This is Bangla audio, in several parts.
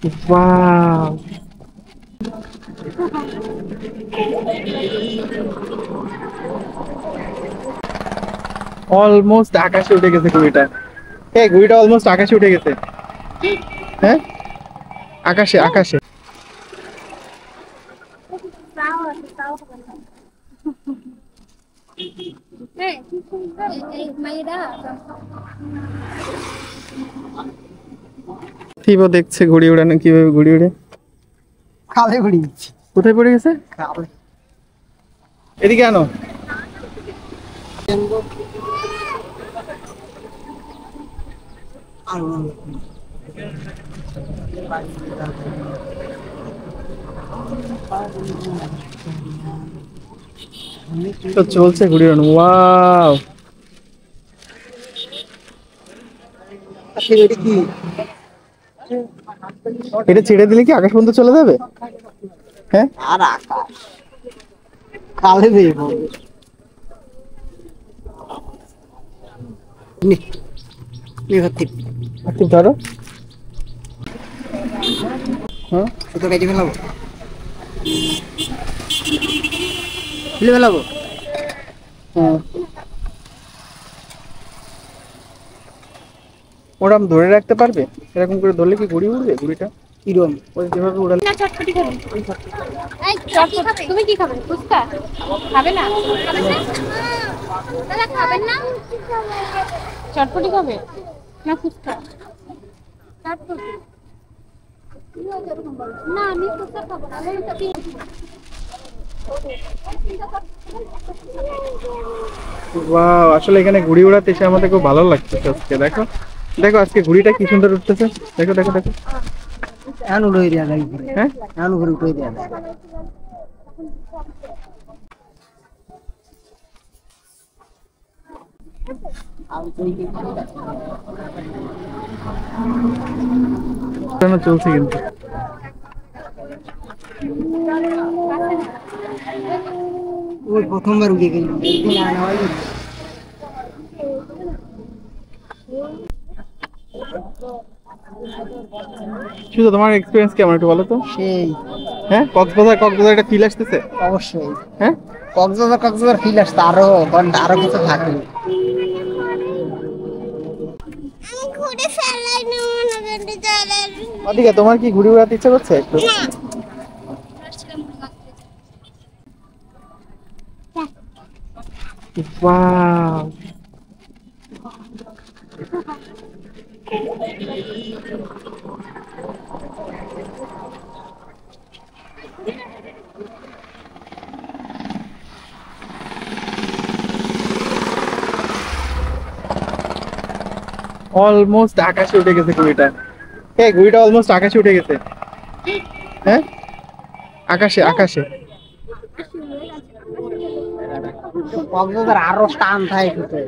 ওয়াও, অলমোস্ট আকাশে উঠে গেছে ঘুড়িটা। এই ঘুড়িটা অলমোস্ট আকাশে উঠে গেছে। হ্যাঁ, আকাশে আকাশে। থিবো দেখছে ঘুড়ি উড়ানো কিভাবে, ঘুড়ি উড়ে খালে ঘুড়ি দিচ্ছি। কোথায় পড়ে গেছে? খালে। এদিকে আনো। তো চলছে ঘুড়ি উড়ানো। ওয়াও, কি এটা ছেড়ে দিলে কি আকাশ পর্যন্ত চলে যাবে? হ্যাঁ, আর আকাশ খালে দিয়ে পড়বে। একটু ধরো। হ্যাঁ, তো কেটে ফেলাবো, ফেলে ফেলাবো। হ্যাঁ, ওরম ধরে রাখতে পারবে? এরকম করে ধরলে কি ঘুড়ি উড়বে? ঘুড়িটা কিরম ওই যেভাবে উড়ালে। না চটপটি খাবে। এই চটপটি তুমি কি খাবে? ফুচকা খাবে না? দাদা খাবেন না? চটপটি খাবে না ফুচকা? চটপটি না, আমি ফুচকা খাবো না। আমি তো ওয়াও, আসলে এখানে ঘুড়ি উড়াতে এসে আমাদের খুব ভালো লাগছে আজকে। দেখো দেখো আজকে ঘুড়িটা কি সুন্দর উঠতেছে। দেখো দেখো দেখো। এখন উড়ে দেওয়া যায়। হ্যাঁ, এখন উপরে উঠে দেওয়া যায়। চলছে কিন্তু। ওই প্রথমবার উঠে গেল। শুধু তোমার এক্সপিরিয়েন্স কেমন একটু বলো তো? সেই হ্যাঁ, কক্সবাজার একটা ফিল আসতেছে। অবশ্যই হ্যাঁ, কক্সবাজার ফিল আসছে আরো, কারণ আরো কিছু থাকে। ওদিকে তোমার কি ঘুড়ি উড়াতে ইচ্ছা করছে একটু? ওয়াও, অলমোস্ট আকাশে উঠে গেছে ঘুড়িটা। এই ঘুড়িটা অলমোস্ট আকাশে উঠে গেছে। হ্যাঁ, আকাশে আকাশে। কক্সবাজার আরো টান থাকে।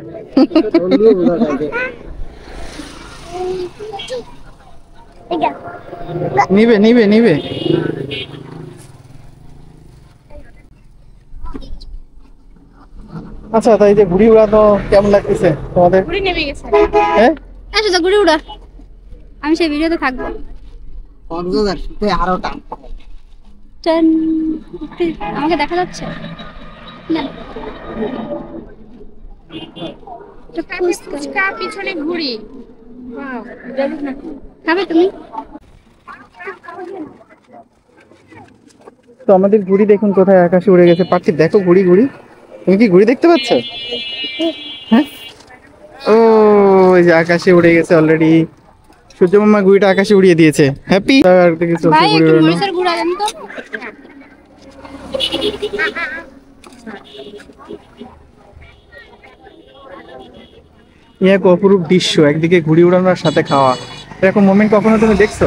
নিবে নিবে নিবে। আচ্ছা, তাই যে ঘুড়ি উড়ানো কেমন লাগতেছে তোমাদের? ঘুড়ি নেমে গেছে। হ্যাঁ, আচ্ছা তো ঘুড়ি উড়া, আমি সেই ভিডিওতে থাকবো। কক্সবাজার আরো টান। টান, আমাকে দেখা যাচ্ছে না? ফুচকা পিছনে ঘুড়ি। খাবে তুমি? তো আমাদের ঘুড়ি দেখুন কোথায় আকাশে উড়ে গেছে। পাচ্ছি দেখো ঘুড়ি ঘুড়ি। তুমি কি ঘুড়ি দেখতে পাচ্ছ? হ্যাঁ, ও ওই যে আকাশে উড়ে গেছে অলরেডি। সূর্য মামা ঘুড়িটা আকাশে উড়িয়ে দিয়েছে। হ্যাপি। আর কি চলছে ভাই ঘুড়ি একটু উড়ানো। মরিচের গুঁড়া দেন তো। এই এক অপরূপ দৃশ্য, একদিকে ঘুড়ি উড়ানোর সাথে খাওয়া। এরকম মোমেন্ট কখনো তুমি দেখছো?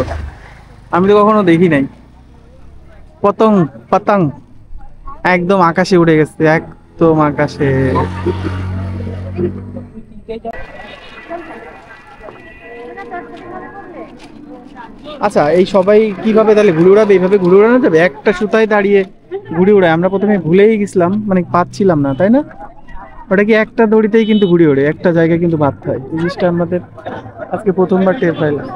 আমি তো কখনো দেখি নাই। পতং পতং একদম আকাশে উড়ে গেছে, একদম আকাশে। আচ্ছা, এই সবাই কিভাবে তাহলে ঘুড়ি উড়াবে? এইভাবে ঘুড়ি উড়ানো যাবে? একটা সুতায় দাঁড়িয়ে ঘুড়ি উড়ায়। আমরা প্রথমে ভুলেই গেছিলাম, মানে পাচ্ছিলাম না, তাই না? ওটা কি একটা দড়িতেই কিন্তু ঘুড়ি ওড়ে, একটা জায়গায় কিন্তু বাঁধতে হয়। এই জিনিসটা আমাদের আজকে প্রথমবার টের পাইলাম।